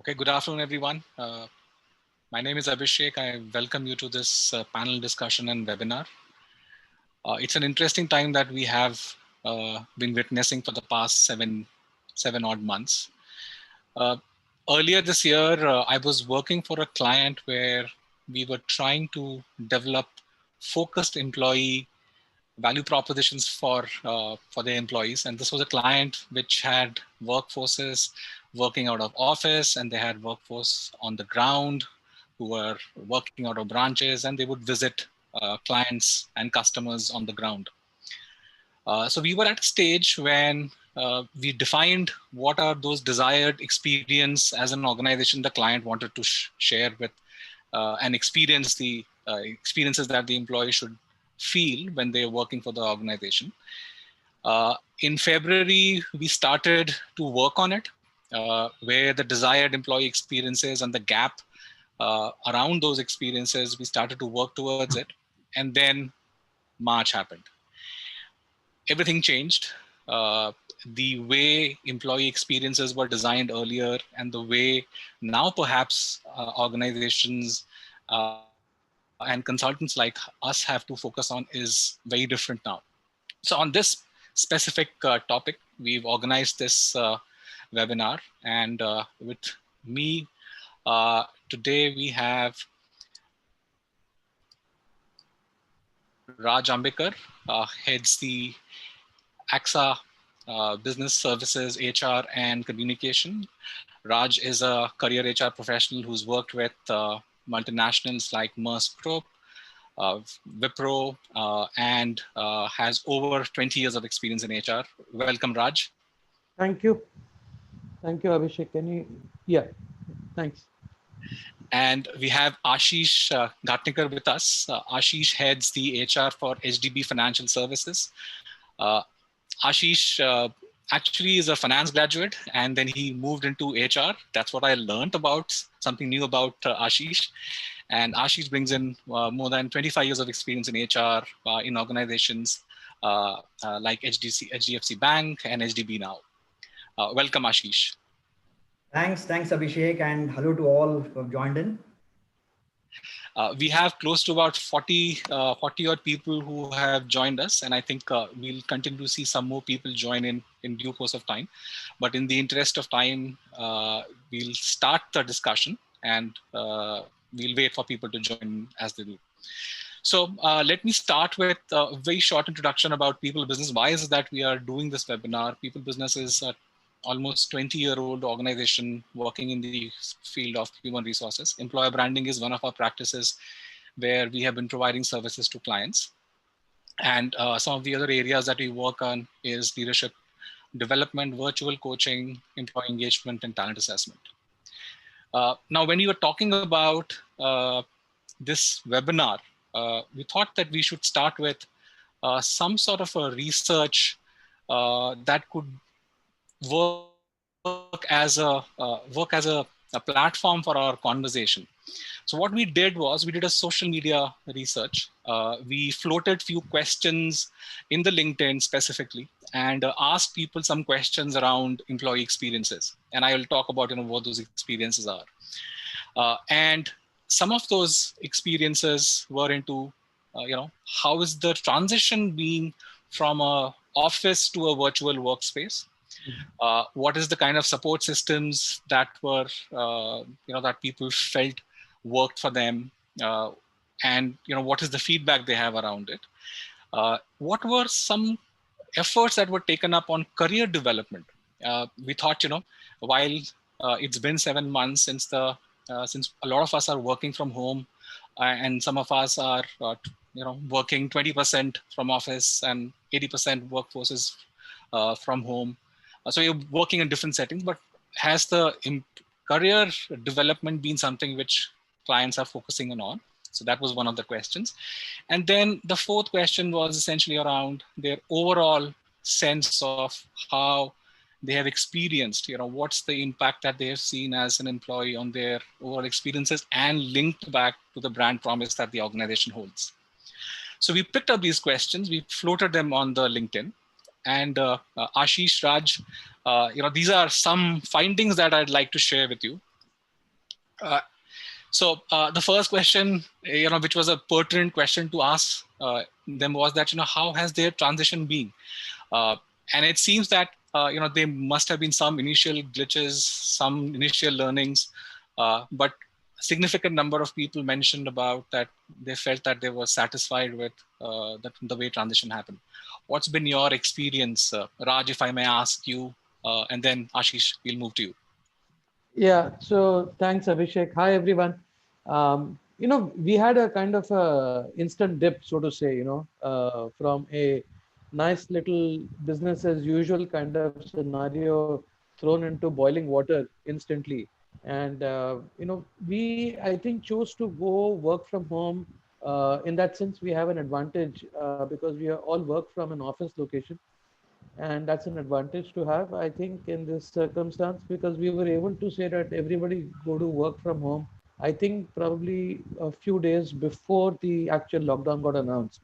Okay, good afternoon, everyone. My name is Abhishek. I welcome you to this panel discussion and webinar. It's an interesting time that we have been witnessing for the past seven odd months. Uh, Earlier this year, I was working for a client where we were trying to develop focused employee value propositions for their employees. And this was a client which had workforces working out of office, and they had workforce on the ground who were working out of branches, and they would visit clients and customers on the ground. So we were at a stage when we defined what are those desired experience as an organization the client wanted to share with and experience the experiences that the employee should feel when they're working for the organization. In February, we started to work on it, where the desired employee experiences and the gap around those experiences, we started to work towards it. And then March happened. Everything changed. The way employee experiences were designed earlier and the way now perhaps organizations and consultants like us have to focus on is very different now. So on this specific topic, we've organized this webinar, and with me today we have Raj Ambekar, heads the AXA Business Services, HR and Communication. Raj is a career HR professional who's worked with multinationals like Maersk Group, Wipro, and has over 20 years of experience in HR. Welcome, Raj. Thank you. Thank you, Abhishek. Yeah, thanks. And we have Ashish Ghatnikar with us. Ashish heads the HR for HDB Financial Services. Ashish actually is a finance graduate, and then he moved into HR. That's what I learned about, something new about Ashish. And Ashish brings in more than 25 years of experience in HR in organizations like HDFC Bank and HDB now. Welcome, Ashish. Thanks Abhishek, and hello to all who have joined in. We have close to about 40 odd people who have joined us, and I think we'll continue to see some more people join in due course of time. But in the interest of time, we'll start the discussion, and we'll wait for people to join as they do. So let me start with a very short introduction about People Business. Why is it that we are doing this webinar? People Business is a almost 20-year-old organization working in the field of human resources. Employer branding is one of our practices where we have been providing services to clients. And some of the other areas that we work on is leadership development, virtual coaching, employee engagement, and talent assessment. Now, when you were talking about this webinar, we thought that we should start with some sort of a research that could work as a platform for our conversation. So what we did was we did a social media research. We floated few questions in the LinkedIn specifically and asked people some questions around employee experiences. And I will talk about what those experiences are. And some of those experiences were into how is the transition being from a office to a virtual workspace. What is the kind of support systems that were, that people felt worked for them, and what is the feedback they have around it? What were some efforts that were taken up on career development? We thought, while it's been 7 months since since a lot of us are working from home, and some of us are, working 20% from office and 80% workforces from home. So you're working in different settings, but has the career development been something which clients are focusing on? So that was one of the questions. And then the fourth question was essentially around their overall sense of how they have experienced, what's the impact that they have seen as an employee on their overall experiences and linked back to the brand promise that the organization holds. So we picked up these questions, we floated them on the LinkedIn. And Ashish, Raj, these are some findings that I'd like to share with you. So the first question, which was a pertinent question to ask them was that, how has their transition been? And it seems that, there must have been some initial glitches, some initial learnings, but a significant number of people mentioned about that they felt that they were satisfied with the way transition happened. What's been your experience, Raj, if I may ask you, and then Ashish, we'll move to you. Yeah, so thanks, Abhishek. Hi, everyone. We had a kind of a instant dip, so to say, from a nice little business as usual kind of scenario thrown into boiling water instantly. And, I think, chose to go work from home. In that sense, we have an advantage because we all work from an office location, and that's an advantage to have, I think, in this circumstance, because we were able to say that everybody go to work from home, I think probably a few days before the actual lockdown got announced.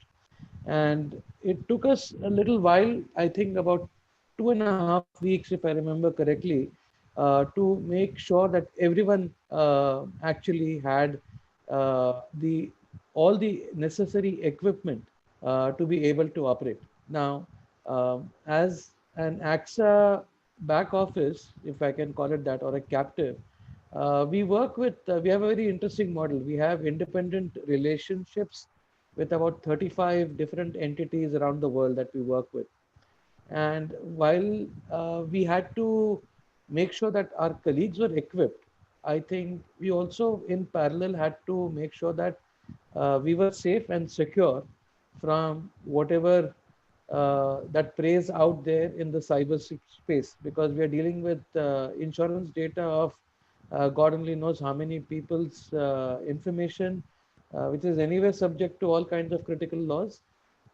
And it took us a little while, I think about 2.5 weeks, if I remember correctly, to make sure that everyone actually had the all the necessary equipment to be able to operate. Now, as an AXA back office, if I can call it that, or a captive, we have a very interesting model. We have independent relationships with about 35 different entities around the world that we work with. And while we had to make sure that our colleagues were equipped, I think we also in parallel had to make sure that we were safe and secure from whatever that preys out there in the cyber space, because we are dealing with insurance data of God only knows how many people's information, which is anyway subject to all kinds of critical laws.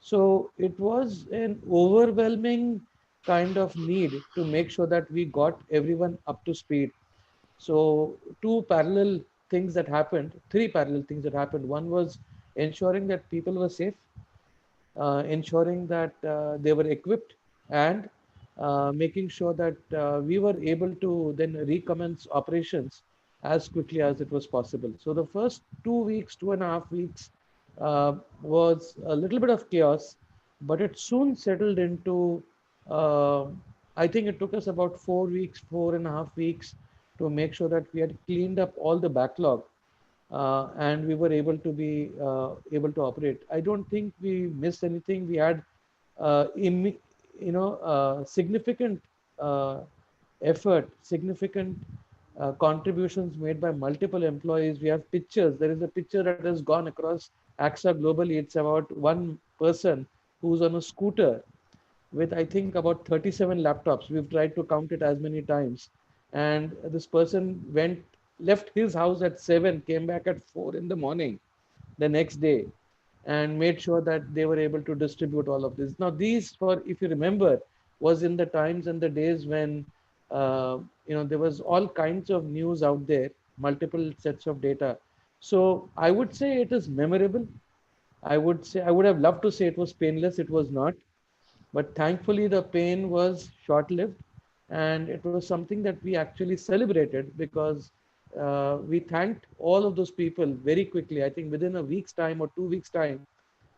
So it was an overwhelming kind of need to make sure that we got everyone up to speed. So three parallel things that happened. One was ensuring that people were safe, ensuring that they were equipped, and making sure that we were able to then recommence operations as quickly as it was possible. So the first 2 weeks, 2.5 weeks, was a little bit of chaos, but it soon settled into, uh, I think it took us about 4 weeks, 4.5 weeks, to make sure that we had cleaned up all the backlog, and we were able to operate. I don't think we missed anything. We had significant uh, effort, significant contributions made by multiple employees. We have pictures. There is a picture that has gone across AXA globally. It's about one person who's on a scooter with, I think, about 37 laptops. We've tried to count it as many times. And this person left his house at 7, came back at 4 in the morning the next day, and made sure that they were able to distribute all of this. Now, these, for if you remember, was in the times and the days when there was all kinds of news out there, multiple sets of data. So I would say it is memorable. I would have loved to say it was painless. It was not, but thankfully the pain was short-lived, and it was something that we actually celebrated, because we thanked all of those people very quickly. I think within a week's time or 2 weeks' time,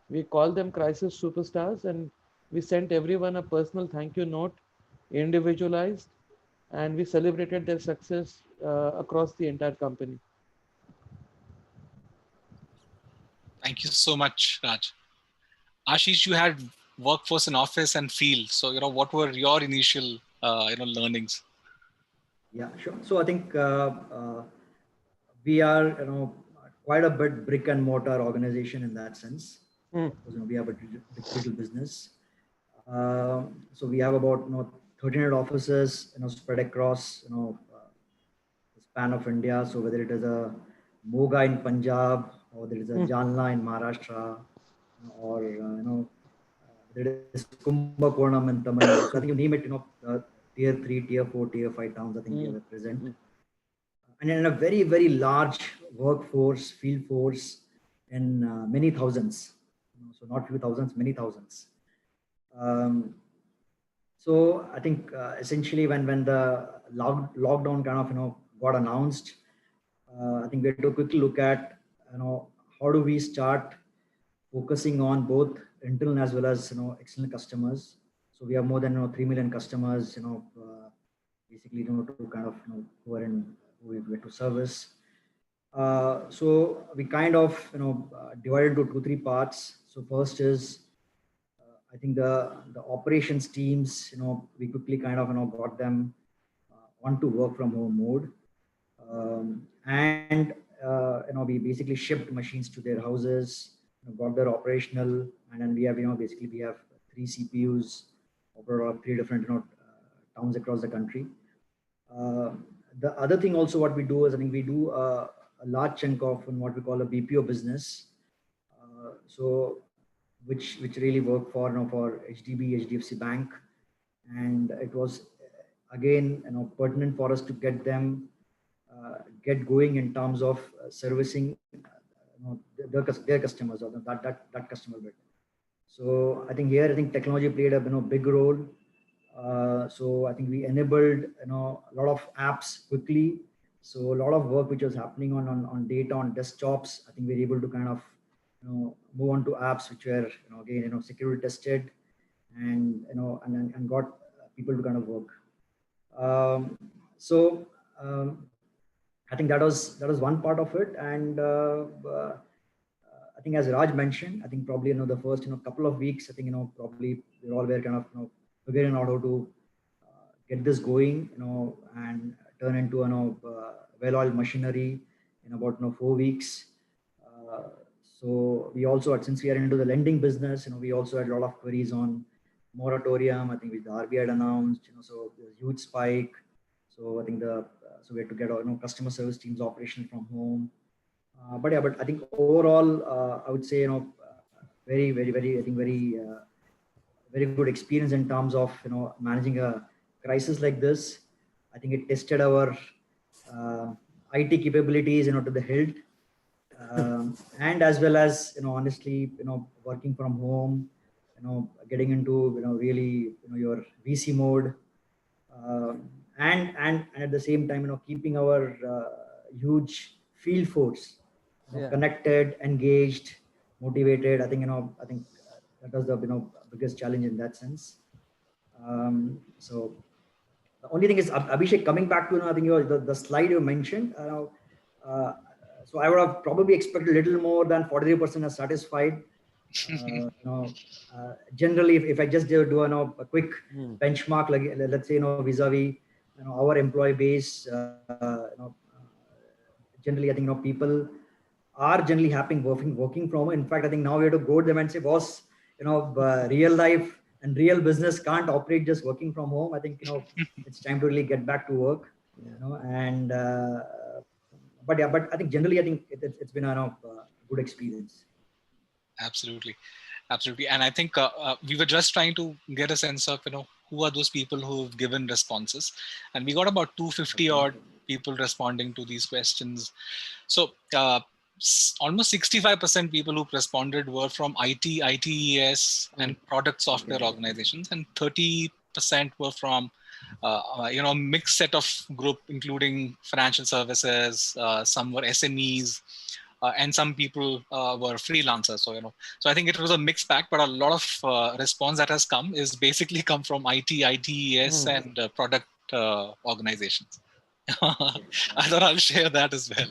we called them crisis superstars, and we sent everyone a personal thank you note, individualized, and we celebrated their success across the entire company. Thank you so much, Raj. Ashish, you had workforce in office and field. So, what were your initial, learnings? Yeah, sure. So I think we are, quite a bit brick and mortar organization in that sense. Mm. Because, we have a digital business. So we have about 1,300 offices, spread across, the span of India. So whether it is a Moga in Punjab, or there is a Jalna in Maharashtra, or there is Kumbakonam in Tamil Nadu. So I think you name it, tier 3, tier 4, tier 5 towns, I think we are present. And in a very, very large workforce, field force, in many thousands. So not few thousands, many thousands. So I think essentially when the lockdown kind of got announced, I think we have to quickly look at, how do we start focusing on both internal as well as, external customers. So we have more than 3 million customers, basically, to kind of, who are in, who we have to service. So we kind of, divided into two, three parts. So first is, I think the operations teams, we quickly kind of, got them onto work from home mode. And we basically shipped machines to their houses, got their operational, and then we have, basically we have 3 CPUs over 3 different, towns across the country. Uh, the other thing also what we do is, I think we do a large chunk of what we call a BPO business. So which really work for, for HDB, HDFC Bank, and it was again, pertinent for us to get them get going in terms of servicing, their customers, or that customer bit. So I think here, I think technology played a big role. So I think we enabled, a lot of apps quickly. So a lot of work which was happening on data on desktops, I think we were able to kind of, move on to apps which were, again, security tested, and and got people to kind of work. So I think that was one part of it. And I think, as Raj mentioned, I think probably, the first, couple of weeks, I think, probably we all were kind of, figuring out how to get this going, and turn into, well-oiled machinery in about, 4 weeks. Uh, so we also had, since we are into the lending business, we also had a lot of queries on moratorium. I think with the RBI had announced, so there's huge spike. So I think so we had to get our, customer service teams operational from home. But yeah, but I think overall, I would say, very, very, very, I think very good experience in terms of, managing a crisis like this. I think it tested our IT capabilities, to the hilt, and as well as, honestly, working from home, getting into, really, your VC mode, and at the same time, keeping our huge field force, Yeah. connected, engaged, motivated. I think that was the, biggest challenge in that sense. So the only thing is, Abhishek, coming back to, I think the slide you mentioned. So I would have probably expected a little more than 43% are satisfied. Generally, if I just do a quick benchmark, like let's say, vis-a-vis, our employee base, generally, I think, people are generally happy working from home. In fact, I think now we have to go to them and say, boss, real life and real business can't operate just working from home. I think, it's time to really get back to work. And but yeah, but I think generally, I think it's been a good experience. Absolutely. Absolutely. And I think we were just trying to get a sense of, who are those people who've given responses. And we got about 250 odd people responding to these questions. So almost 65% people who responded were from IT, ITES, and product software organizations, and 30% were from a mixed set of group, including financial services. Some were SMEs, and some people were freelancers. So I think it was a mixed bag, but a lot of response that has come is basically come from IT, ITES, and product organizations. I thought I'll share that as well.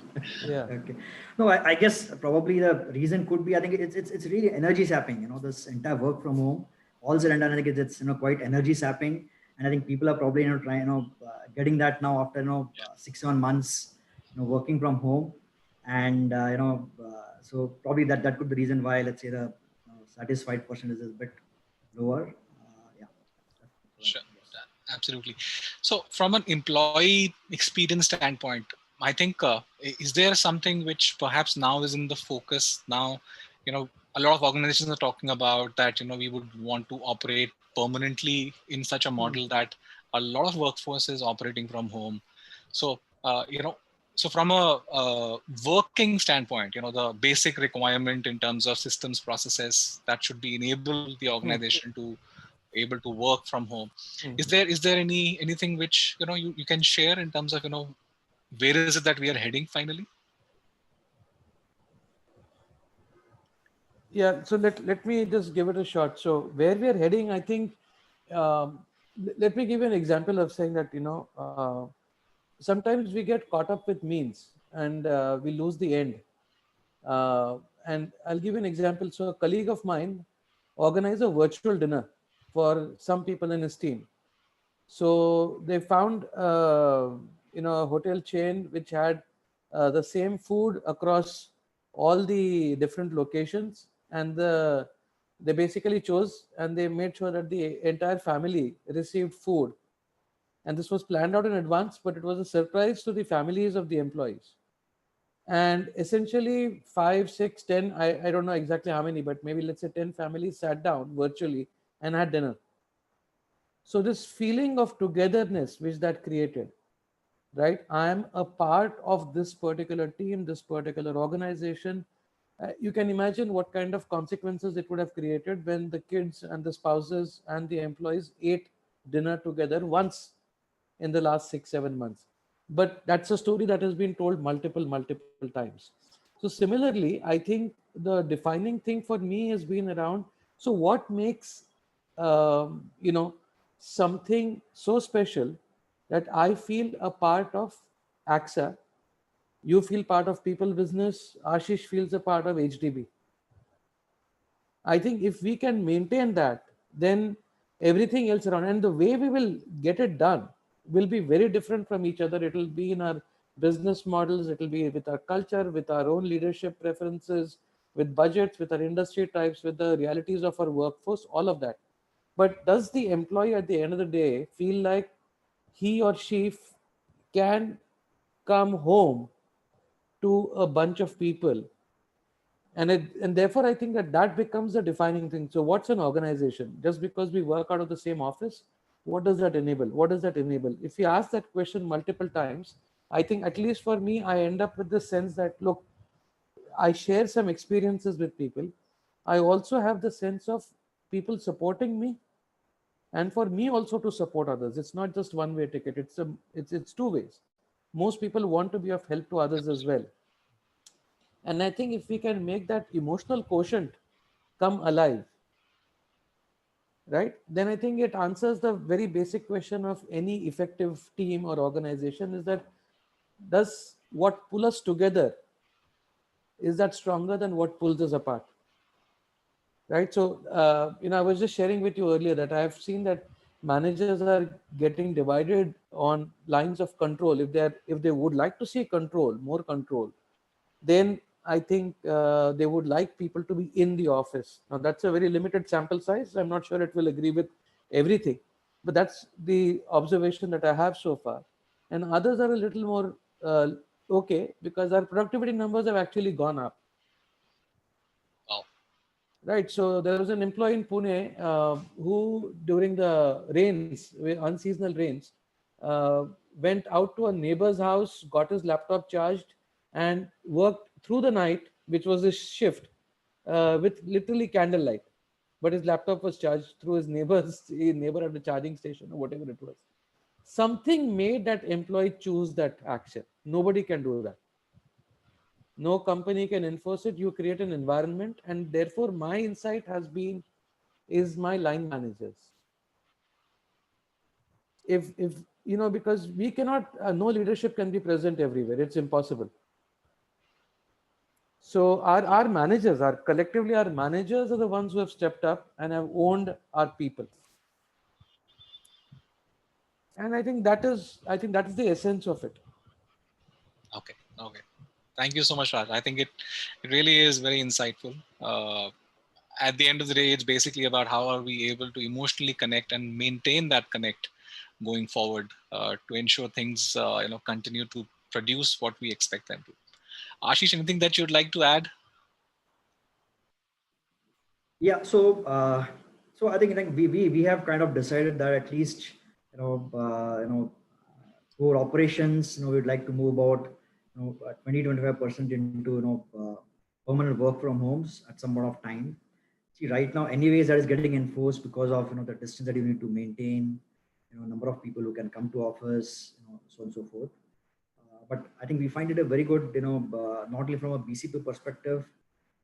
Yeah. Okay. No, I guess probably the reason could be, I think it's really energy sapping. This entire work from home, all said and done, I think it's quite energy sapping, and I think people are probably trying getting that now after 6-7 months working from home, and so probably that could be the reason why, let's say, the satisfied percentage is a bit lower. Yeah. Sure. Absolutely. So from an employee experience standpoint, I think, is there something which perhaps now is in the focus now? A lot of organizations are talking about that, we would want to operate permanently in such a model that a lot of workforce is operating from home. So, so from a working standpoint, the basic requirement in terms of systems processes that should be enable the organization to able to work from home. Is there anything which you can share in terms of where is it that we are heading finally? Yeah, so let me just give it a shot. So where we are heading, I think, let me give you an example of saying that, sometimes we get caught up with means and we lose the end. And I'll give you an example. So a colleague of mine organized a virtual dinner for some people in his team. So they found, a hotel chain which had the same food across all the different locations, and they basically chose and they made sure that the entire family received food. And this was planned out in advance, but it was a surprise to the families of the employees. And essentially, 5, 6, 10, I don't know exactly how many, but maybe let's say 10 families sat down virtually and had dinner. So this feeling of togetherness which that created, right? I am a part of this particular team, this particular organization. You can imagine what kind of consequences it would have created when the kids and the spouses and the employees ate dinner together once in the last 6, 7 months. But that's a story that has been told multiple times. So similarly, I think the defining thing for me has been around, so what makes something so special that I feel a part of AXA, you feel part of People Business, Ashish feels a part of HDB. I think if we can maintain that, then everything else around, and the way we will get it done will be very different from each other. It will be in our business models, it will be with our culture, with our own leadership preferences, with budgets, with our industry types, with the realities of our workforce, all of that. But does the employee at the end of the day feel like he or she can come home to a bunch of people? And therefore I think that that becomes the defining thing. So what's an organization? Just because we work out of the same office, what does that enable? What does that enable? If you ask that question multiple times, I think, at least for me, I end up with the sense that, look, I share some experiences with people. I also have the sense of people supporting me, and for me also to support others. It's not just one way ticket, it's two ways. Most people want to be of help to others as well. And I think if we can make that emotional quotient come alive, right, then I think it answers the very basic question of any effective team or organization, is that, does what pull us together, is that stronger than what pulls us apart? Right. So I was just sharing with you earlier that I have seen that managers are getting divided on lines of control. If they would like to see more control, then I think they would like people to be in the office. Now, that's a very limited sample size. I'm not sure it will agree with everything, but that's the observation that I have so far. And others are a little more okay, because our productivity numbers have actually gone up. Wow. Right. So there was an employee in Pune who, during the rains, unseasonal rains, uh, went out to a neighbor's house, got his laptop charged, and worked through the night, which was his shift, with literally candlelight. But his laptop was charged through his neighbor at the charging station or whatever it was. Something made that employee choose that action. Nobody can do that. No company can enforce it. You create an environment, and therefore my insight has been, is my line managers. If because we cannot, no leadership can be present everywhere. It's impossible. So our managers, our managers are the ones who have stepped up and have owned our people. And I think that is the essence of it. Okay. Okay. Thank you so much, Raj. I think it really is very insightful. At the end of the day, it's basically about how are we able to emotionally connect and maintain that connect going forward to ensure things continue to produce what we expect them to. Ashish, anything that you'd like to add? Yeah. So I think like we have kind of decided that at least core operations, we'd like to move about 20-25% into permanent work from homes at some point of time. See, right now, anyways, that is getting enforced because of the distance that you need to maintain, number of people who can come to office, so on and so forth. but I think we find it a very good, not only from a BCP perspective,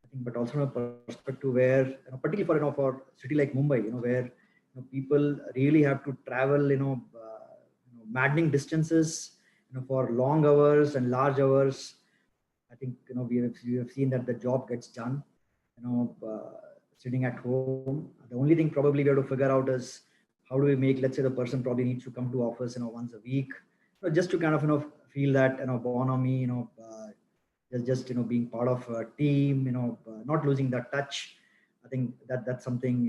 I think, but also from a perspective where, particularly for, for city like Mumbai, where people really have to travel, maddening distances, for long hours and large hours. I think we have seen that the job gets done, sitting at home. The only thing probably we have to figure out is how do we make, let's say, the person probably needs to come to office, once a week, just to kind of feel that bonhomie, just being part of a team, not losing that touch. I think that's something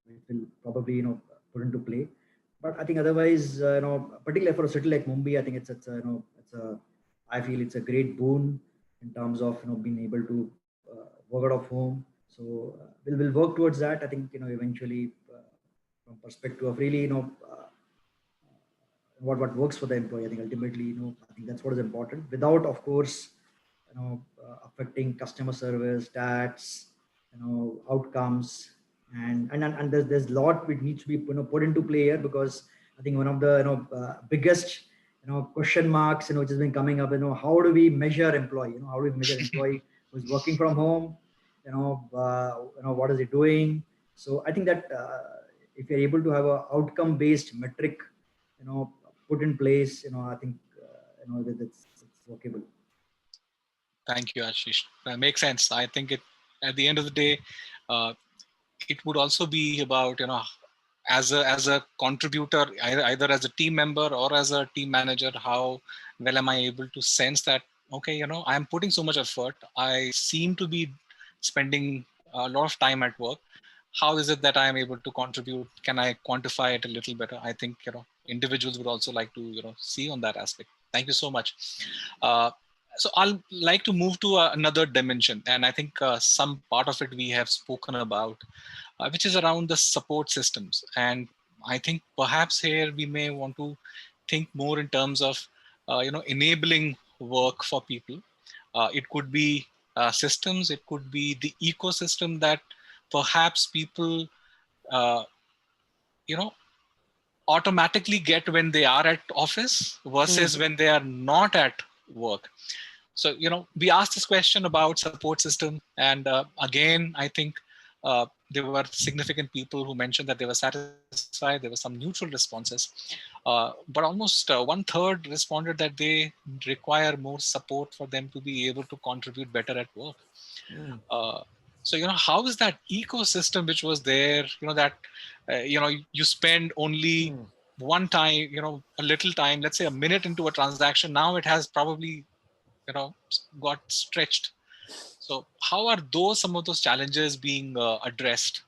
which will probably put into play. But I think otherwise, particularly for a city like Mumbai, I think it's a I feel it's a great boon in terms of being able to work out of home. So we'll work towards that. I think eventually, from perspective of really what works for the employee. I think ultimately, I think that's what is important. Without, of course, affecting customer service, stats, outcomes, and there's a lot which needs to be put into play here, because I think one of the biggest question marks which has been coming up, how do we measure employee? How do we measure employee who's working from home? What is he doing? So I think that if you're able to have a outcome based metric, put in place, I think that it's workable. Thank you, Ashish. That makes sense. I think at the end of the day, it would also be about, as a contributor, either as a team member or as a team manager, how well am I able to sense that, okay, I'm putting so much effort. I seem to be spending a lot of time at work. How is it that I am able to contribute? Can I quantify it a little better? I think, individuals would also like to, see on that aspect. Thank you so much. So I'll like to move to another dimension. And I think some part of it we have spoken about, which is around the support systems. And I think perhaps here we may want to think more in terms of, enabling work for people. It could be systems, it could be the ecosystem that perhaps people, you know, automatically get when they are at office versus when they are not at work. So, we asked this question about support system, and again, I think there were significant people who mentioned that they were satisfied. There were some neutral responses, but almost 1/3 responded that they require more support for them to be able to contribute better at work. So, how is that ecosystem which was there, that, you spend only one time, a little time, let's say a minute into a transaction, now it has probably, got stretched. So how are some of those challenges being addressed?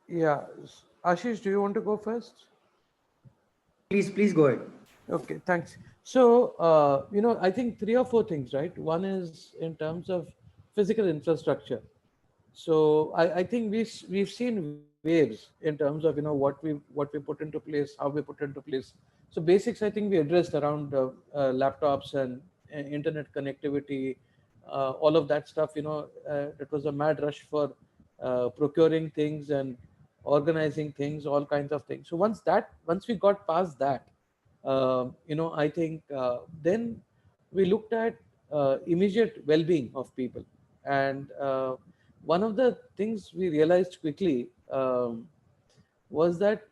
Yeah. Ashish, do you want to go first? Please go ahead. Okay, thanks. So, I think 3 or 4 things, right? One is in terms of physical infrastructure. So I think we've seen waves in terms of, what we put into place, how we put into place. So basics, I think we addressed around laptops and internet connectivity, all of that stuff. It was a mad rush for procuring things and organizing things, all kinds of things. So once we got past that, I think then we looked at immediate well-being of people. And one of the things we realized quickly was that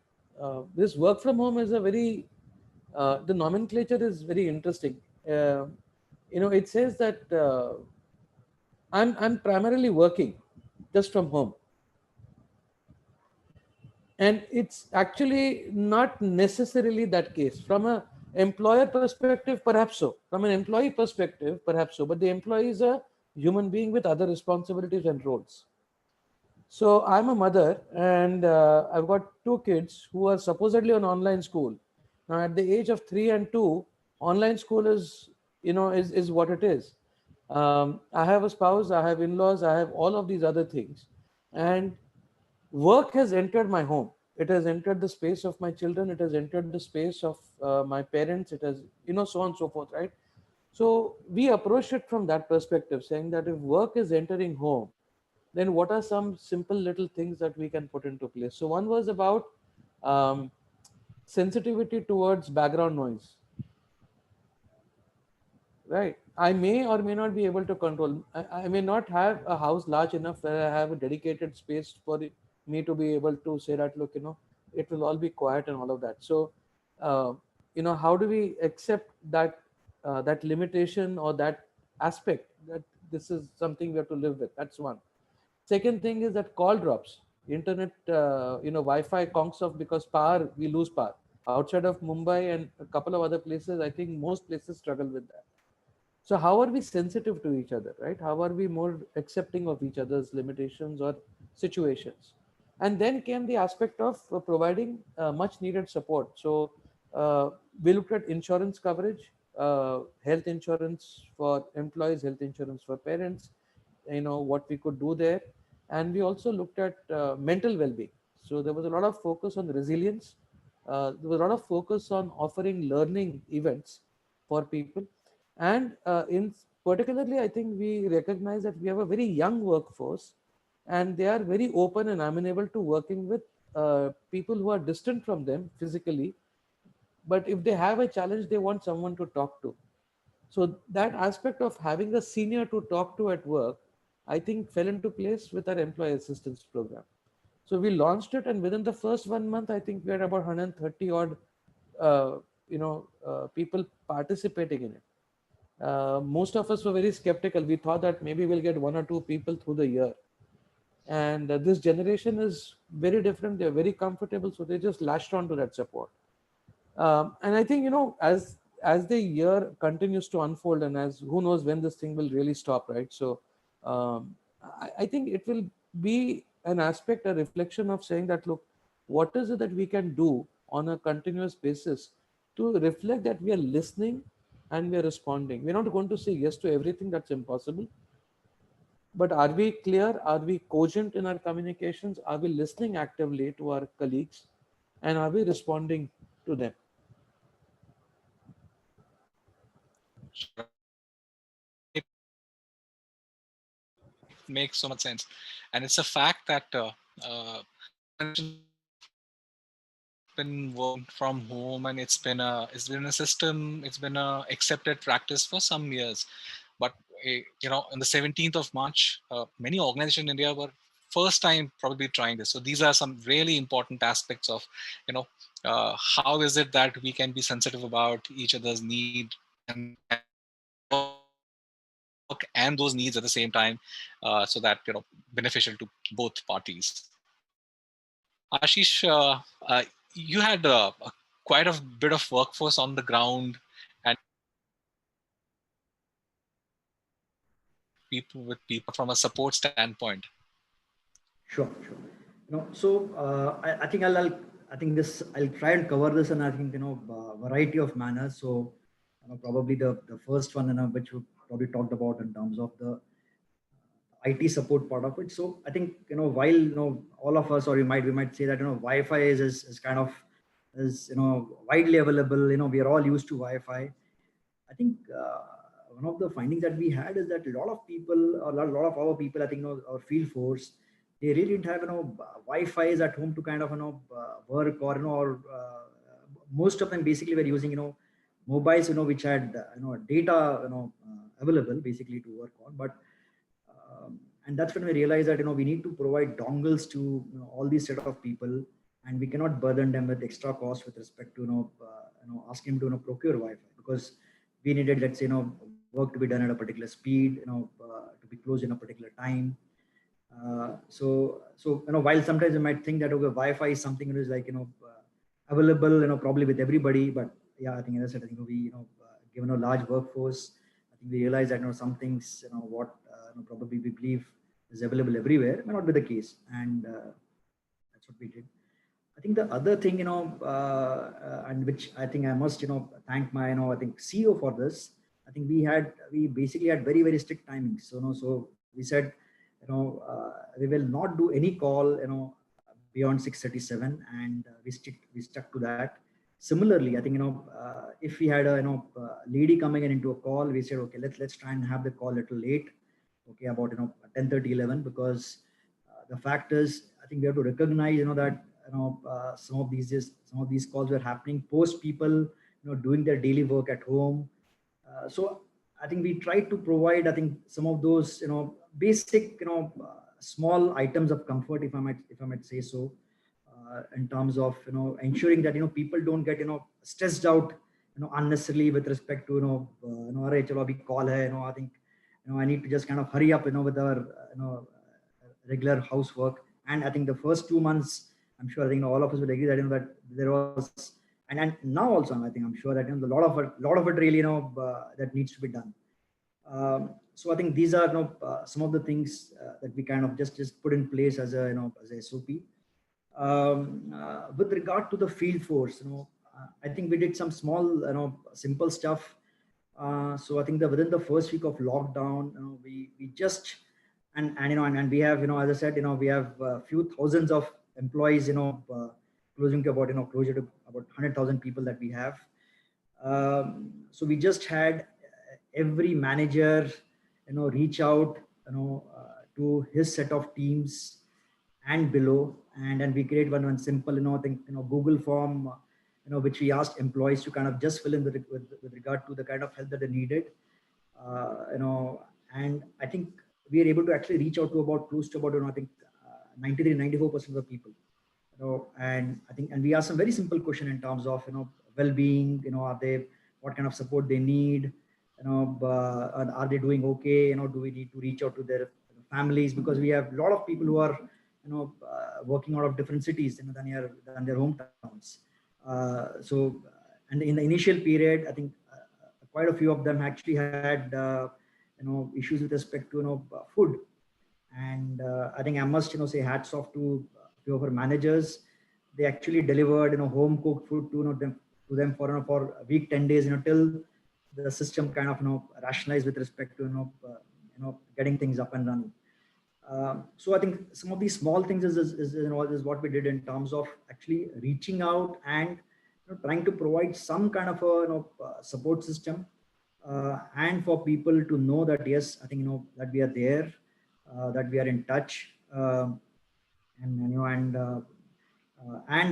this work from home is the nomenclature is very interesting. It says that I'm primarily working just from home. And it's actually not necessarily that case. From an employer perspective, perhaps so. From an employee perspective, perhaps so. But the employee is a human being with other responsibilities and roles. So I'm a mother, and I've got 2 kids who are supposedly on online school. Now, at the age of 3 and 2, online school is what it is. I have a spouse, I have in-laws, I have all of these other things. And work has entered my home. It has entered the space of my children. It has entered the space of my parents. It has, so on and so forth, right? So we approach it from that perspective, saying that if work is entering home, then what are some simple little things that we can put into place? So one was about sensitivity towards background noise, right? I may or may not be able to control. I may not have a house large enough where I have a dedicated space for me to be able to say that, look, it will all be quiet and all of that. So, uh, how do we accept that that limitation or that aspect, that this is something we have to live with? That's one. Second thing is that call drops. Internet, Wi-Fi conks off because power, we lose power. Outside of Mumbai and a couple of other places, I think most places struggle with that. So how are we sensitive to each other, right? How are we more accepting of each other's limitations or situations? And then came the aspect of providing much needed support. So we looked at insurance coverage, health insurance for employees, health insurance for parents, what we could do there. And we also looked at mental well-being. So there was a lot of focus on resilience. There was a lot of focus on offering learning events for people. And in particularly, I think we recognize that we have a very young workforce, and they are very open and amenable to working with people who are distant from them physically. But if they have a challenge, they want someone to talk to. So that aspect of having a senior to talk to at work, I think fell into place with our employee assistance program. So we launched it, and within the first 1 month, I think we had about 130 odd, people participating in it. Most of us were very skeptical. We thought that maybe we'll get one or two people through the year. And this generation is very different. They're very comfortable, so they just latched on to that support. And I think, as the year continues to unfold, and as who knows when this thing will really stop, right? So I think it will be an aspect, a reflection of saying that, look, what is it that we can do on a continuous basis to reflect that we are listening and we are responding. We're not going to say yes to everything, that's impossible. But are we clear? Are we cogent in our communications? Are we listening actively to our colleagues? And are we responding to them? Makes so much sense. And it's a fact that been working from home, and it's been a system, it's been a accepted practice for some years. But on the 17th of March, many organizations in India were first time probably trying this. So these are some really important aspects of how is it that we can be sensitive about each other's need and and those needs at the same time, so that beneficial to both parties. Ashish, you had quite a bit of workforce on the ground and people from a support standpoint. Sure, sure. I think I'll try and cover this, and I think variety of manners. So probably the first one, which we probably talked about in terms of the IT support part of it. So I think while all of us, or we might say that Wi-Fi is kind of is widely available. We are all used to Wi-Fi. I think one of the findings that we had is that a lot of people, or a lot of our people, I think, our field force, they really didn't have Wi-Fi's at home to kind of work, or most of them basically were using mobiles which had data available basically to work on. But and that's when we realized that we need to provide dongles to all these set of people, and we cannot burden them with extra costs with respect to asking them to procure Wi-Fi, because we needed, let's say, work to be done at a particular speed, to be closed in a particular time. So while sometimes you might think that okay, Wi-Fi is something that is like available probably with everybody, but yeah, I think as I said, we given a large workforce, I think we realize that some things what probably we believe is available everywhere may not be the case, and that's what we did. I think the other thing, and which I think I must, thank my, I think CEO for this. I think we basically had very, very strict timings. So we said, we will not do any call, beyond 6:37, and we stuck to that. Similarly, I think, if we had a, lady coming in into a call, we said, okay, let's try and have the call a little late. Okay, about 10:30, 11, because the fact is, I think we have to recognize that some of these calls were happening post people doing their daily work at home. So I think we tried to provide, I think, some of those basic small items of comfort, if I might say so, in terms of ensuring that people don't get stressed out unnecessarily with respect to "Arey, chalo, abhi call hai," I think I need to just kind of hurry up with our regular housework. And I think the first 2 months, I'm sure, I think all of us will agree that that there was, and now also, I think, I'm sure that a lot of it really that needs to be done. So I think these are some of the things that we kind of just put in place as a as a SOP. With regard to the field force, I think we did some small simple stuff. So I think that within the first week of lockdown, we just and we have as I said, we have a few thousands of employees, closing to about closer to about 100,000 people that we have. So we just had every manager reach out to his set of teams and below, and then we create one simple I think Google form which we asked employees to kind of just fill in with regard to the kind of help that they needed. And I think we are able to actually reach out to about close to about I think 93-94% of the people. And I think, and we ask some very simple question in terms of well-being, are they, what kind of support they need, are they doing okay, do we need to reach out to their families, because we have a lot of people who are working out of different cities than their hometowns. So and in the initial period, I think quite a few of them actually had issues with respect to food. And I think I must say hats off to a few of our managers. They actually delivered home cooked food to them for a week, 10 days, till the system kind of rationalized with respect to getting things up and running. So I think some of these small things is what we did in terms of actually reaching out and trying to provide some kind of a support system, and for people to know that yes, I think that we are there, that we are in touch, and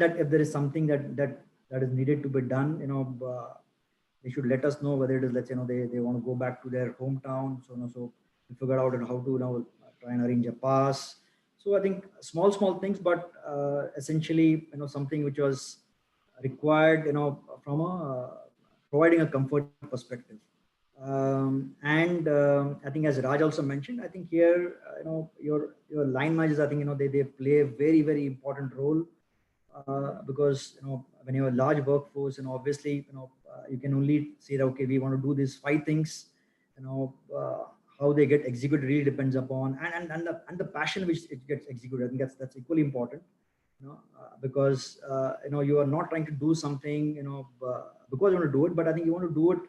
that if there is something that is needed to be done, they should let us know, whether it is, let's say, they want to go back to their hometown, so we figure out how to try and arrange a pass. So I think small things, but essentially something which was required from providing a comfort perspective. And I think, as Raj also mentioned, I think here your line managers, I think they play a very, very important role, because when you have a large workforce, obviously you can only say that okay, we want to do these 5 things. How they get executed really depends upon and the passion which it gets executed. I think that's equally important. Because you are not trying to do something because you want to do it, but I think you want to do it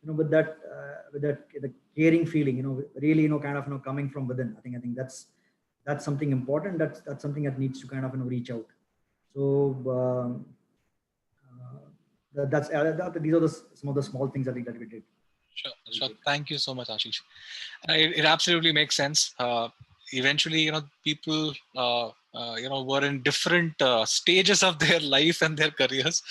with that the caring feeling, really kind of coming from within. I think that's something important. That's something that needs to kind of reach out. So these are some of the small things I think that we did. Sure. Thank you so much, Ashish. It absolutely makes sense. Eventually, people, were in different stages of their life and their careers,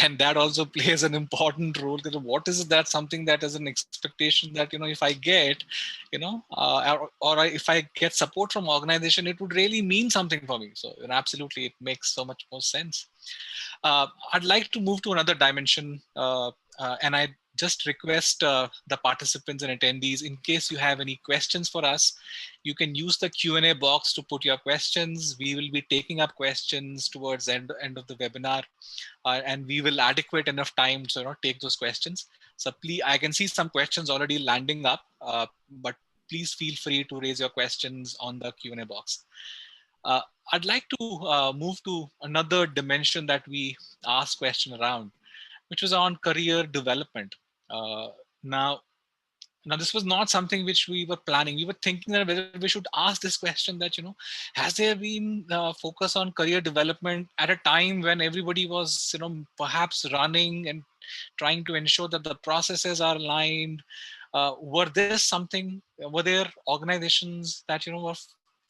and that also plays an important role. What is that something that is an expectation that if I get, if I get support from organization, it would really mean something for me. So absolutely, it makes so much more sense. I'd like to move to another dimension, and I just request the participants and attendees, in case you have any questions for us, you can use the Q&A box to put your questions. We will be taking up questions towards the end of the webinar, and we will adequate enough time to take those questions. So please, I can see some questions already landing up, but please feel free to raise your questions on the Q&A box. I'd like to move to another dimension that we asked question around, which was on career development. Now this was not something which we were planning. We were thinking that whether we should ask this question that, has there been focus on career development at a time when everybody was, perhaps running and trying to ensure that the processes are aligned? Were there organizations that, were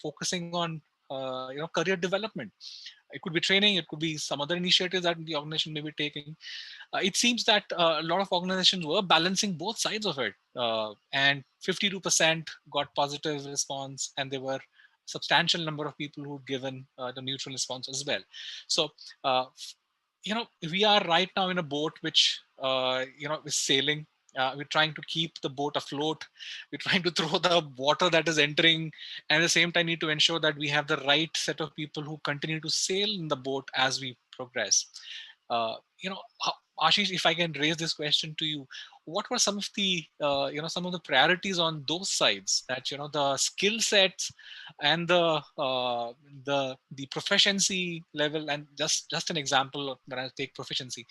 focusing on, career development? It could be training, it could be some other initiatives that the organization may be taking. It seems that a lot of organizations were balancing both sides of it, and 52% got positive response, and there were substantial number of people who'd given the neutral response as well. So uh, we are right now in a boat which is sailing. We're trying to keep the boat afloat. We're trying to throw the water that is entering, and at the same time need to ensure that we have the right set of people who continue to sail in the boat as we progress. uh, you know Ashish, if I can raise this question to you, what were some of the some of the priorities on those sides, that the skill sets and the proficiency level, and just an example when I take proficiency,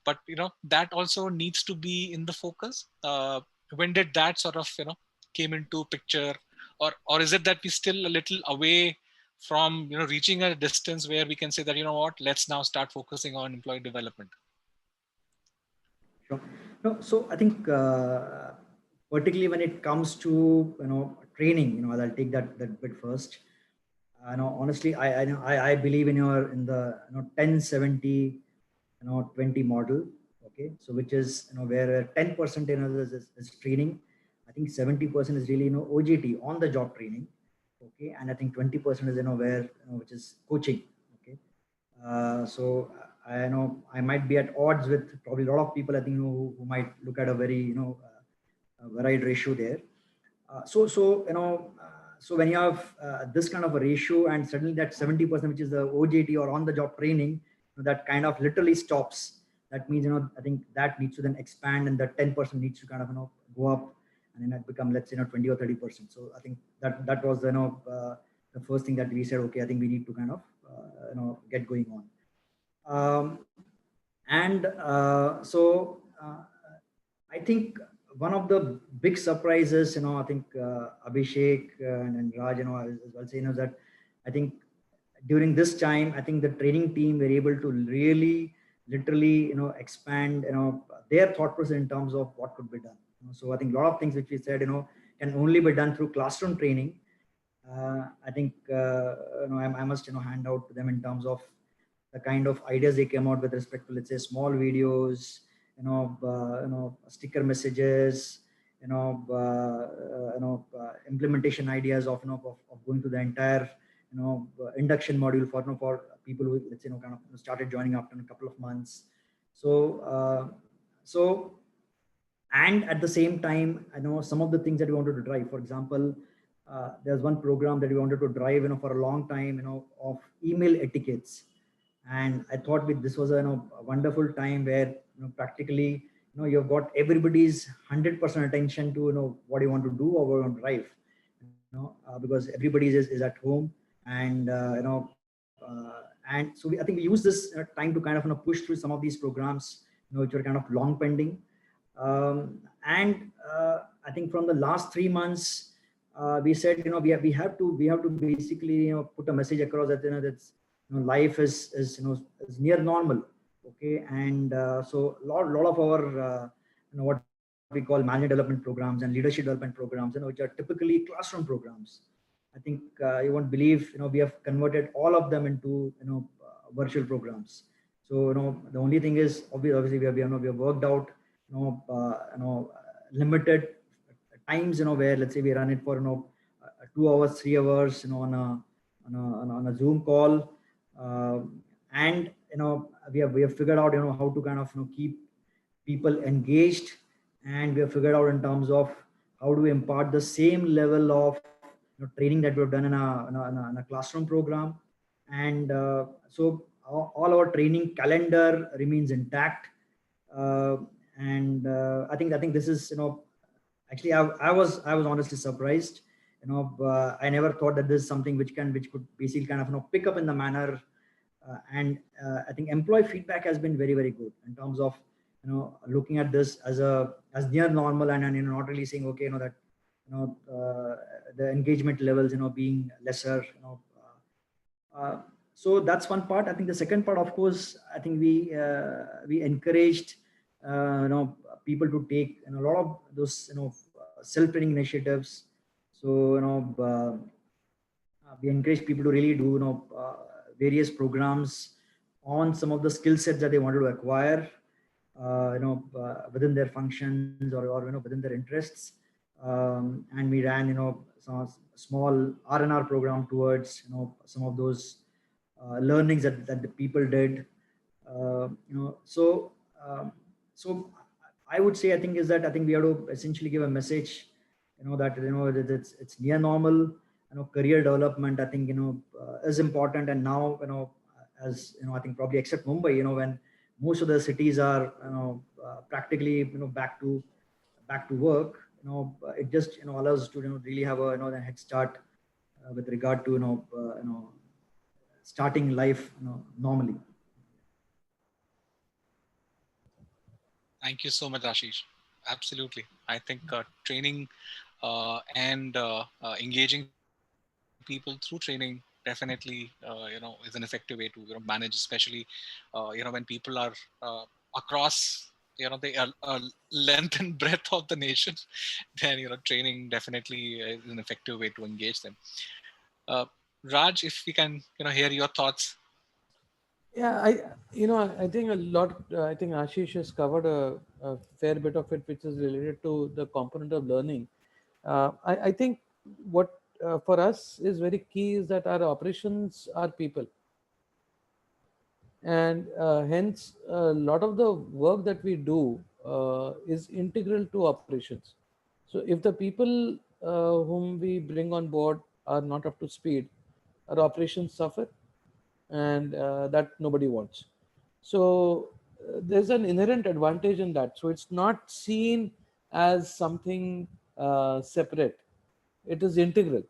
but that also needs to be in the focus. When did that sort of came into picture, or is it that we still a little away from reaching a distance where we can say that what, let's now start focusing on employee development? Sure. No, so I think particularly when it comes to training, I'll take that bit first. Honestly, I believe in the 10-70 20 model. Okay, so which is where 10% is training. I think 70% is really OJT, on the job training. Okay, and I think 20% is where which is coaching. Okay, so I know I might be at odds with probably a lot of people, I think, who might look at a very varied ratio there. So when you have this kind of a ratio, and suddenly that 70%, which is the OJT or on the job training, that kind of literally stops. That means I think that needs to then expand, and that 10% needs to kind of go up, and then it become, let's say 20 or 30%. So I think that was the first thing that we said, okay, I think we need to kind of get going on. I think one of the big surprises, I think Abhishek and Raj, as well say, that I think during this time, I think the training team were able to really, literally, expand, their thought process in terms of what could be done. So I think a lot of things which we said, can only be done through classroom training. I think, I must, hand out to them in terms of the kind of ideas they came out with respect to, let's say, small videos, sticker messages, implementation ideas of, of going to the entire, induction module for people who, let's say, kind of started joining after a couple of months. So, and at the same time, I know some of the things that we wanted to drive. For example, there's one program that we wanted to drive, for a long time, of email etiquettes. And I thought this was a wonderful time where practically you've got everybody's 100% attention to what you want to do or what you want to drive, because everybody is at home, and and so I think we use this time to kind of push through some of these programs which were kind of long pending. And I think from the last 3 months, we said we have to basically put a message across that that's life is near normal. Okay, and so a lot of our what we call management development programs and leadership development programs, which are typically classroom programs. I think you won't believe we have converted all of them into virtual programs. So the only thing is obviously we have worked out limited times where, let's say, we run it for 2 hours, 3 hours on a Zoom call. And we have figured out how to kind of keep people engaged, and we have figured out in terms of how do we impart the same level of training that we've done in a classroom program. And so all our training calendar remains intact. And I think this is actually I was honestly surprised. I never thought that this is something which could basically kind of pick up in the manner. And I think employee feedback has been very, very good in terms of looking at this as near normal, and not really saying, okay, that the engagement levels being lesser. So that's one part. I think the second part, of course, I think we encouraged people to take a lot of those self-training initiatives. So we encourage people to really do various programs on some of the skill sets that they wanted to acquire, within their functions or within their interests. And we ran some small R&R program towards some of those learnings that the people did. Um, so I would say, I think we have to essentially give a message, that that it's near normal. Career development, I think is important. And now, as I think probably except Mumbai, when most of the cities are practically back to work, it just allows us to really have a head start with regard to starting life normally. Thank you so much, Ashish. Absolutely. I think training and engaging people through training definitely is an effective way to manage, especially when people are across the length and breadth of the nation. Then training definitely is an effective way to engage them. Raj, if we can hear your thoughts. Yeah, I think a lot. I think Ashish has covered a fair bit of it, which is related to the component of learning. I think what for us is very key is that our operations are people, and hence a lot of the work that we do is integral to operations. So if the people whom we bring on board are not up to speed, our operations suffer, and that nobody wants. So there's an inherent advantage in that. So it's not seen as something separate. It is integral,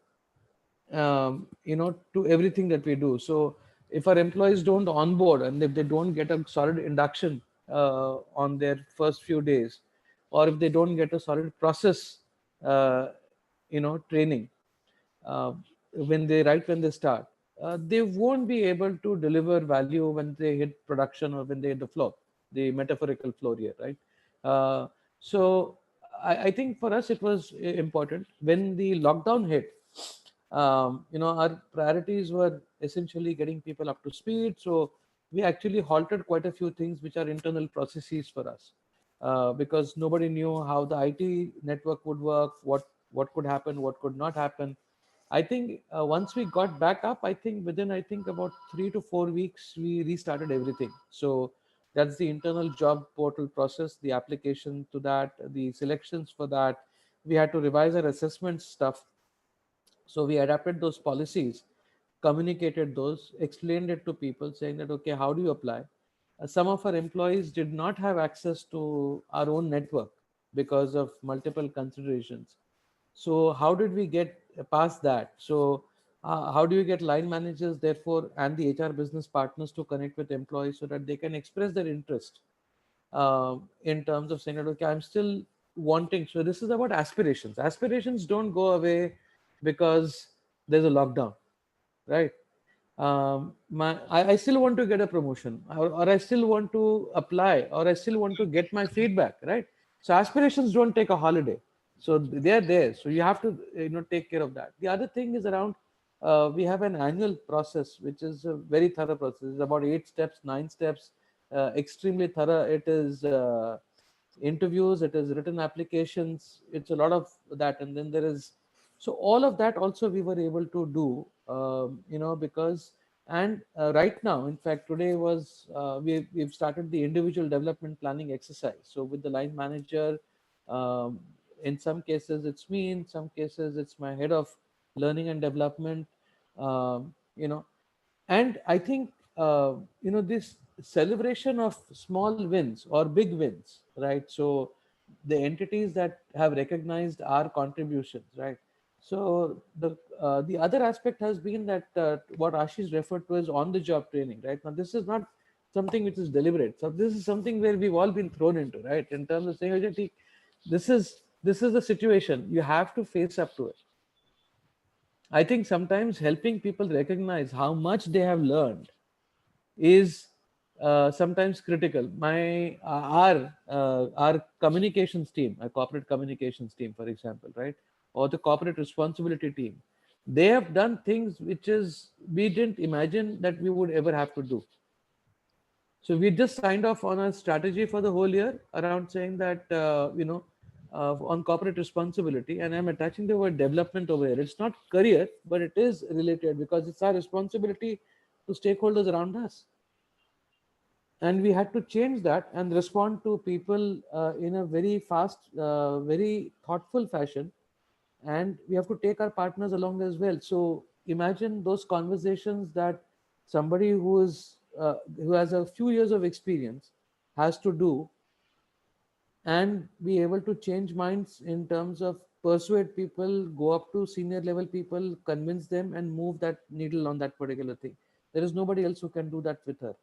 to everything that we do. So if our employees don't onboard and if they don't get a solid induction on their first few days, or if they don't get a solid process, uh, training, uh, when they start, they won't be able to deliver value when they hit production or when they hit the floor, the metaphorical floor here, right? So I think for us it was important when the lockdown hit. Our priorities were essentially getting people up to speed. So we actually halted quite a few things which are internal processes for us, because nobody knew how the IT network would work, what could happen, what could not happen. I think once we got back up, I think within about 3 to 4 weeks, we restarted everything. So that's the internal job portal process, the application to that, the selections for that. We had to revise our assessment stuff. So we adapted those policies, communicated those, explained it to people, saying that, okay, how do you apply? Some of our employees did not have access to our own network because of multiple considerations. So how did we get past that? So how do you get line managers, therefore, and the HR business partners to connect with employees so that they can express their interest in terms of saying that, okay, I'm still wanting. So this is about aspirations. Aspirations don't go away because there's a lockdown, right? I still want to get a promotion, or I still want to apply, or I still want to get my feedback, right? So aspirations don't take a holiday. So they're there. So you have to take care of that. The other thing is around we have an annual process, which is a very thorough process. It's about 8 steps, 9 steps, extremely thorough. It is interviews, it is written applications, it's a lot of that. And then there is, so all of that also we were able to do, because, and right now, in fact, today was, we've started the individual development planning exercise. So with the line manager, um, in some cases it's me, in some cases it's my head of learning and development, um, you know, and I think this celebration of small wins or big wins, right? So the entities that have recognized our contributions, right? So the other aspect has been that what Ashish referred to as on the job training, right? Now this is not something which is deliberate. So this is something where we've all been thrown into, right? In terms of saying, "Okay, this is the situation, you have to face up to it." I think sometimes helping people recognize how much they have learned is sometimes critical. Our communications team, our corporate communications team, for example, right, or the corporate responsibility team, They have done things which is we didn't imagine that we would ever have to do. So we just signed off on a strategy for the whole year around saying that on corporate responsibility, and I'm attaching the word development over here. It's not career, but it is related because it's our responsibility to stakeholders around us. And we had to change that and respond to people in a very fast, very thoughtful fashion. And we have to take our partners along as well. So imagine those conversations that somebody who has a few years of experience has to do, and be able to change minds in terms of persuade people, go up to senior level people, convince them, and move that needle on that particular thing. There is nobody else who can do that with her.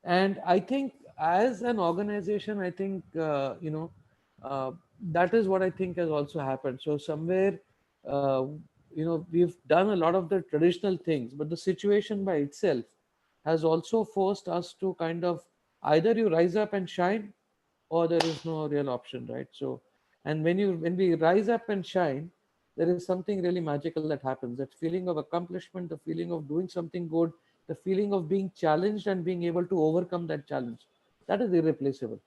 And I think as an organization, I think uh, that is what I think has also happened. So somewhere, uh, we've done a lot of the traditional things, but the situation by itself has also forced us to kind of either you rise up and shine, or there is no real option, right? So, and when we rise up and shine, there is something really magical that happens. That feeling of accomplishment, the feeling of doing something good, the feeling of being challenged and being able to overcome that challenge, that is irreplaceable.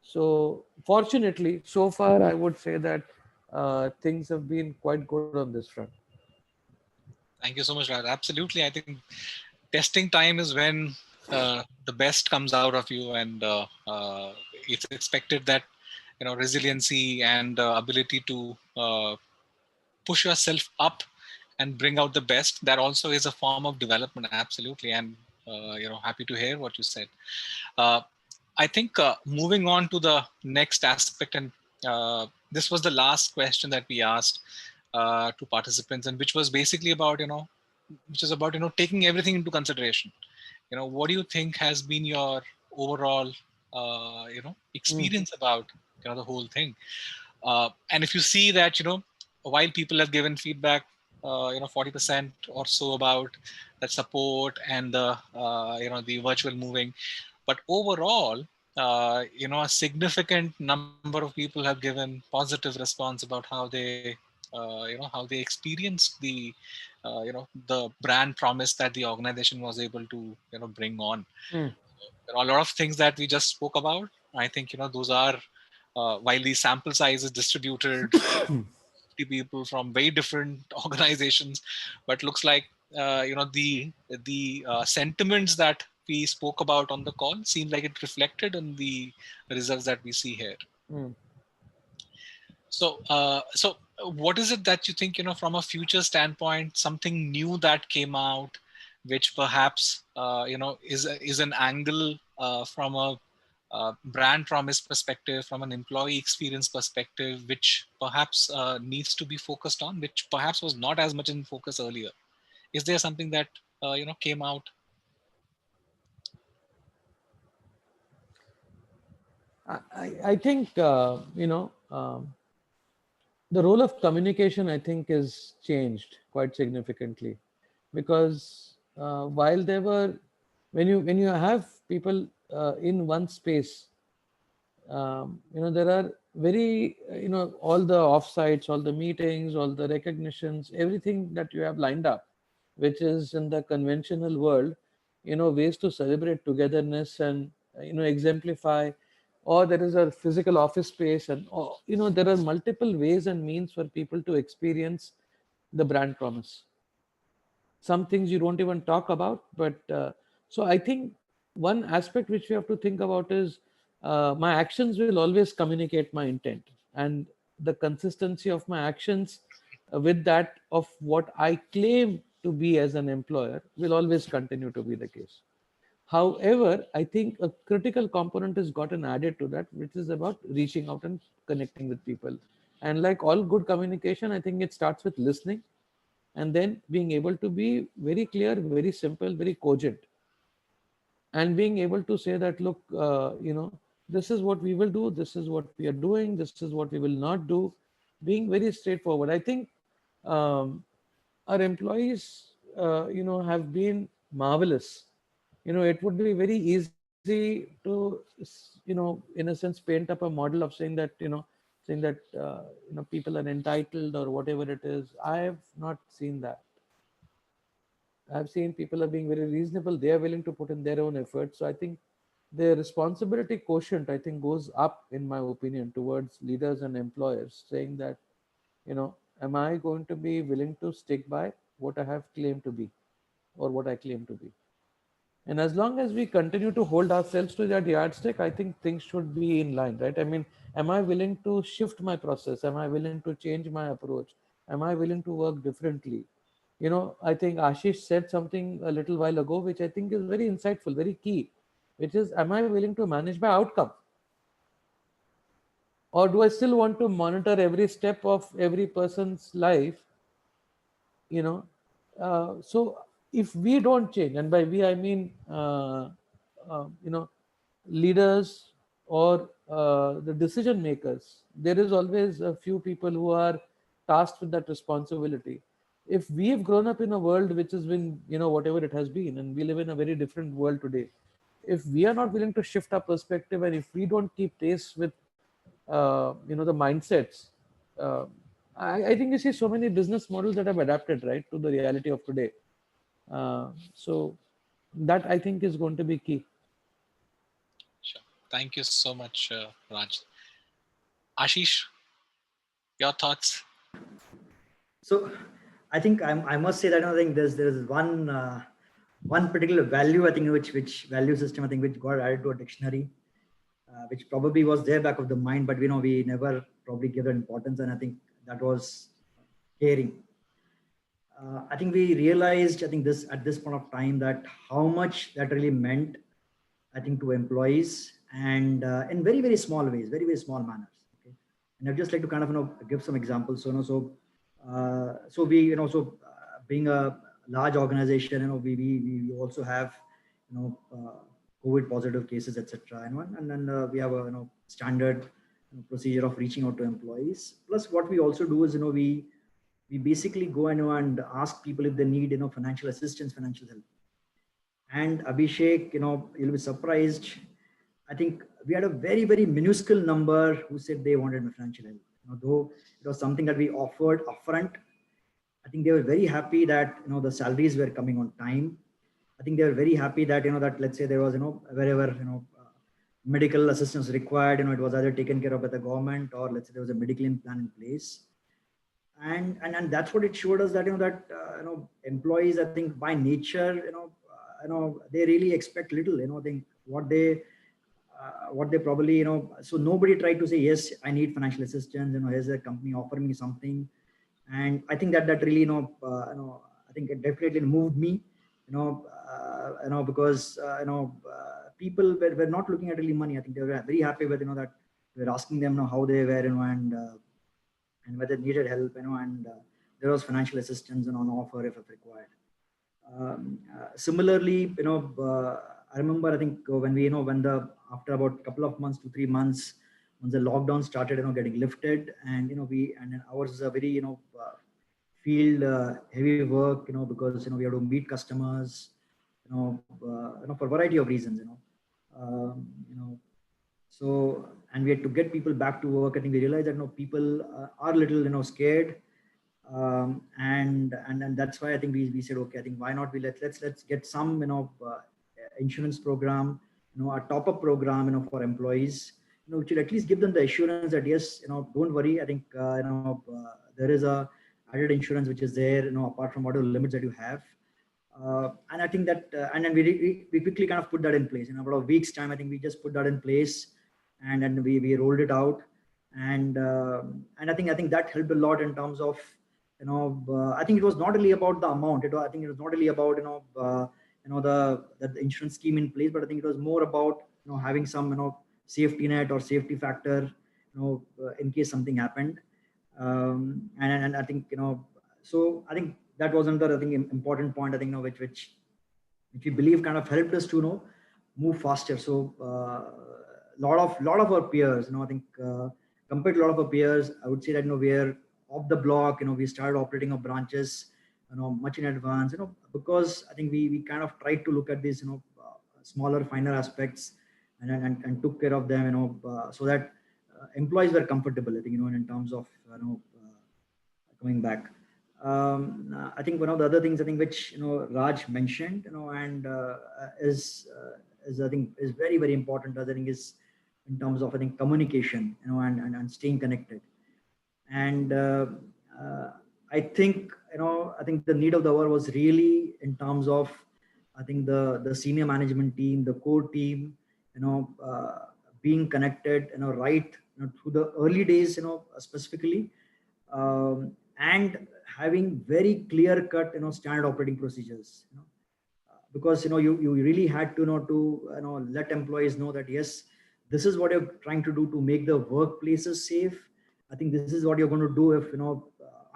So fortunately, so far, I would say that things have been quite good on this front. Thank you so much, Raj. Absolutely. I think testing time is when the best comes out of you, and it's expected that resiliency and ability to push yourself up and bring out the best, that also is a form of development. Absolutely. And happy to hear what you said. uh, I think moving on to the next aspect, and this was the last question that we asked to participants, and which was basically about taking everything into consideration. What do you think has been your overall Mm, experience about the whole thing? And if you see that while people have given feedback 40% or so about that support and the the virtual moving, but overall a significant number of people have given positive response about how they how they experienced the brand promise that the organization was able to bring on. mm, There are a lot of things that we just spoke about. I think those are while the sample size is distributed 50 people from very different organizations, but looks like the sentiments that we spoke about on the call seems like it reflected in the results that we see here. mm. So what is it that you think, from a future standpoint, something new that came out, which perhaps, is an angle from a brand promise perspective, from an employee experience perspective, which perhaps needs to be focused on, which perhaps was not as much in focus earlier? Is there something that, came out? I think the role of communication, I think, is changed quite significantly, because while there were when you have people in one space, there are very all the offsites, all the meetings, all the recognitions, everything that you have lined up, which is in the conventional world, ways to celebrate togetherness and exemplify, or there is a physical office space, and there are multiple ways and means for people to experience the brand promise. Some things you don't even talk about, but so I think one aspect which we have to think about is my actions will always communicate my intent, and the consistency of my actions with that of what I claim to be as an employer will always continue to be the case. However, I think a critical component has gotten added to that, which is about reaching out and connecting with people. And like all good communication, I think it starts with listening, and then being able to be very clear, very simple, very cogent, and being able to say that, look, this is what we will do, this is what we are doing, this is what we will not do, being very straightforward. I think um, our employees have been marvelous. It would be very easy to in a sense paint up a model of saying that saying that people are entitled or whatever it is. I have not seen that. I've seen people are being very reasonable. They are willing to put in their own effort. So I think the responsibility quotient, I think, goes up, in my opinion, towards leaders and employers, saying that, am I going to be willing to stick by what I have claimed to be or what I claim to be? And as long as we continue to hold ourselves to that yardstick, I think things should be in line, right? I mean, am I willing to shift my process? Am I willing to change my approach? Am I willing to work differently? I think Ashish said something a little while ago, which I think is very insightful, very key, which is, am I willing to manage my outcome? Or do I still want to monitor every step of every person's life? you know so if we don't change, and by we I mean leaders or the decision makers, there is always a few people who are tasked with that responsibility. If we've grown up in a world which has been, whatever it has been, and we live in a very different world today, if we are not willing to shift our perspective, and if we don't keep pace with the mindsets, uh, I think you see so many business models that have adapted, right, to the reality of today. So that, I think, is going to be key. Sure. Thank you so much, Raj. Ashish, your thoughts? So I think I must say that I think there's one particular value, I think, which value system, I think, which got added to a dictionary, which probably was there back of the mind, but we never probably give it importance, and I think that was caring. I think we realized, I think, this at this point of time, that how much that really meant, I think, to employees, and in very, very small ways, very, very small manners. Okay, and I'd just like to kind of give some examples. So we being a large organization, we also have COVID positive cases, etc. And then we have a standard procedure of reaching out to employees. Plus, what we also do is we basically go and ask people if they need financial assistance, financial help. And Abhishek, you'll be surprised. I think we had a very, very minuscule number who said they wanted financial help. Though it was something that we offered upfront, I think they were very happy that the salaries were coming on time. I think they were very happy that that, let's say, there was wherever medical assistance required, it was either taken care of by the government, or let's say there was a medical plan in place. And that's what it showed us, that employees, I think, by nature, they really expect little. I think what they probably so nobody tried to say, yes, I need financial assistance, here's a company offering me something. And I think that really I think it definitely moved me, because people were not looking at really money. I think they were very happy with that we were asking them how they were, and whether they needed help, and there was financial assistance on offer if required. Similarly, I remember, I think, when we after about a couple of months to 3 months, once the lockdown started getting lifted, and and ours is a very field heavy work, because we have to meet customers, for a variety of reasons, so, and we had to get people back to work. I think we realized that people are a little scared, and that's why I think we said, okay, I think why not let's get some insurance program, a top-up program for employees, which will at least give them the assurance that, yes, don't worry, I think there is a added insurance which is there, apart from whatever limits that you have. And I think that and then we quickly kind of put that in place in about a week's time. I think we just put that in place, and then we rolled it out, and I think that helped a lot in terms of I think it was not really about the amount. I think it was not really about the insurance scheme in place, but I think it was more about having some safety net or safety factor in case something happened. And I think so I think that was another, I think, important point, I think, which we believe kind of helped us to move faster. So lot of our peers, I think, compared to a lot of our peers, I would say that we're off the block. We started operating our branches much in advance, because I think we kind of tried to look at these smaller, finer aspects, and took care of them, so that employees were comfortable, I think, in terms of, coming back. I think one of the other things I think which Raj mentioned, and is I think is very very important. I think is in terms of I think communication, and staying connected. And I think I think the need of the hour was really in terms of I think the senior management team, the core team, being connected, right, through the early days, specifically, and having very clear cut, standard operating procedures, because you really had to let employees know that yes, this is what you're trying to do to make the workplaces safe. I think this is what you're going to do if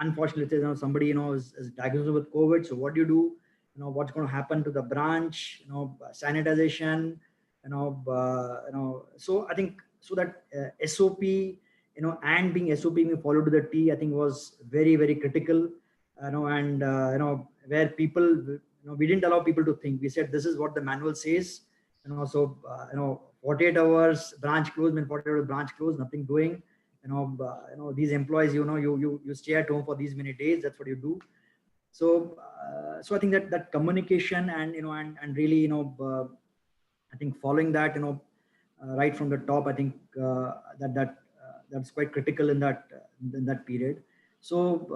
unfortunately somebody is diagnosed with COVID. So what do you do? What's going to happen to the branch? Sanitization. So I think so that SOP, and being SOP being followed to the T, I think was very very critical. And where people, we didn't allow people to think. We said this is what the manual says. So 48 hours branch closed, and 48 hours branch closed, nothing doing. These employees, you stay at home for these many days. That's what you do. So so I think that communication and and really I think following that right from the top, I think that's quite critical in that period. So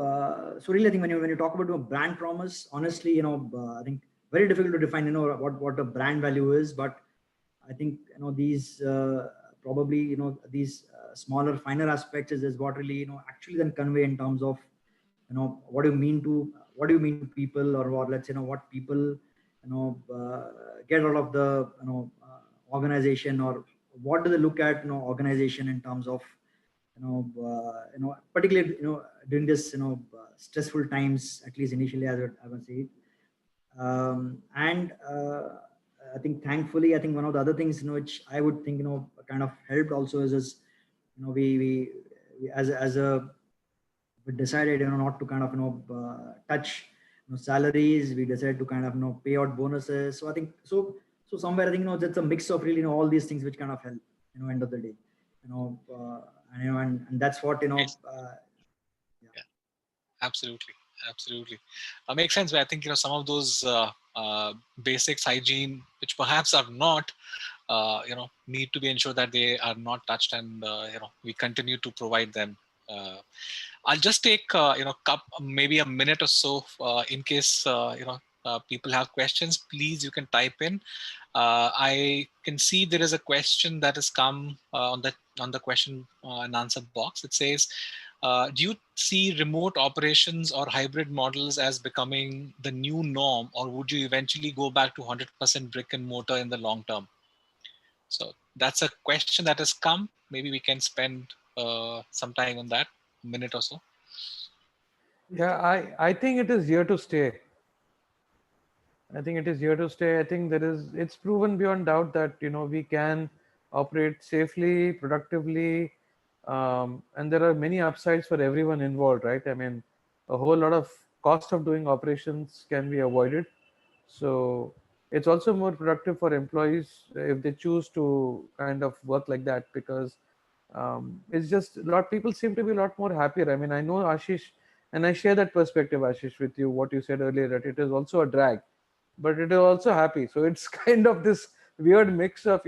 so really I think when you talk about brand promise, honestly I think very difficult to define what a brand value is, but I think these probably these smaller finer aspects is what really actually then convey in terms of what do you mean to people, or what, let's say what people get out of the organization, or what do they look at organization in terms of particularly during this stressful times, at least initially, as I would say. And I think thankfully, I think one of the other things which I would think kind of helped also is we as a we decided not to kind of touch salaries. We decided to kind of pay out bonuses. So I think so somewhere I think it's a mix of really all these things which kind of help end of the day, and that's what Yeah, absolutely. Makes sense. But I think some of those basics hygiene, which perhaps are not need to be ensured that they are not touched, and we continue to provide them. I'll just take maybe a minute or so in case people have questions. Please, you can type in. I can see there is a question that has come on the question and answer box. It says, do you see remote operations or hybrid models as becoming the new norm, or would you eventually go back to 100% brick and mortar in the long term? So that's a question that has come. Maybe we can spend some time on that, a minute or so. Yeah, I think it is here to stay. I think it is here to stay. I think it's proven beyond doubt that we can operate safely, productively, and there are many upsides for everyone involved, right? I mean, a whole lot of cost of doing operations can be avoided. So it's also more productive for employees if they choose to kind of work like that, because it's just a lot. People seem to be a lot more happier. I mean, I know Ashish, and I share that perspective, Ashish, with you. What you said earlier, that it is also a drag, but it is also happy. So it's kind of this weird mix of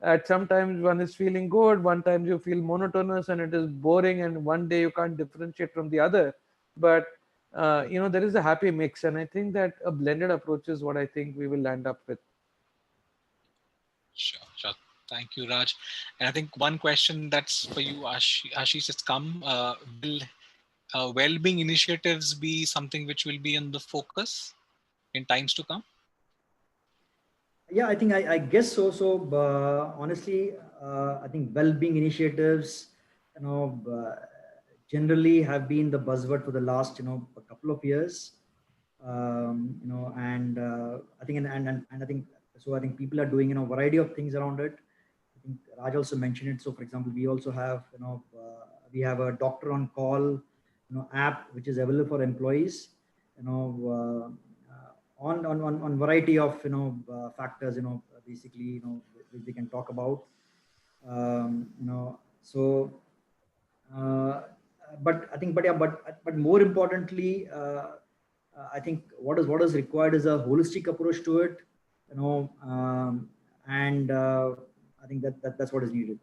at sometimes one is feeling good, one time you feel monotonous and it is boring, and one day you can't differentiate from the other. But there is a happy mix, and I think that a blended approach is what I think we will land up with. Sure. Thank you, Raj. And I think one question that's for you, Ashish, has come. Will well-being initiatives be something which will be in the focus in times to come? Yeah, I think I guess so. So honestly, I think well-being initiatives, generally have been the buzzword for the last a couple of years. And I think and I think so. I think people are doing a variety of things around it. I think Raj also mentioned it. So for example, we also have we have a doctor on call app which is available for employees. On variety of factors basically which we can talk about. So, but I think, but more importantly, I think what is required is a holistic approach to it, and I think that's what is needed.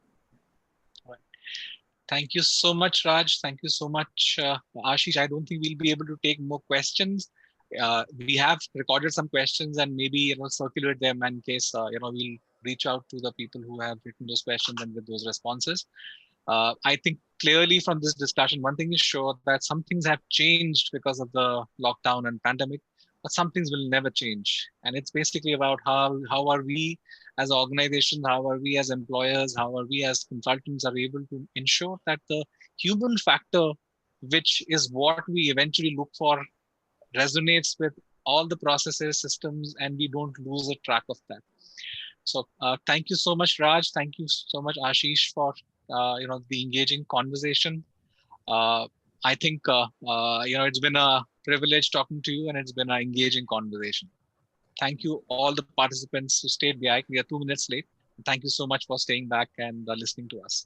Thank you so much, Raj. Thank you so much, Ashish. I don't think we'll be able to take more questions. We have recorded some questions and maybe circulate them in case we'll reach out to the people who have written those questions and with those responses. I think clearly from this discussion, one thing is sure that some things have changed because of the lockdown and pandemic, but some things will never change. And it's basically about how are we as organizations, how are we as employers, how are we as consultants are able to ensure that the human factor, which is what we eventually look for, resonates with all the processes, systems, and we don't lose a track of that. So thank you so much, Raj. Thank you so much, Ashish, for the engaging conversation. I think it's been a privilege talking to you, and it's been an engaging conversation. Thank you all the participants who stayed behind. We are 2 minutes late. Thank you so much for staying back and listening to us.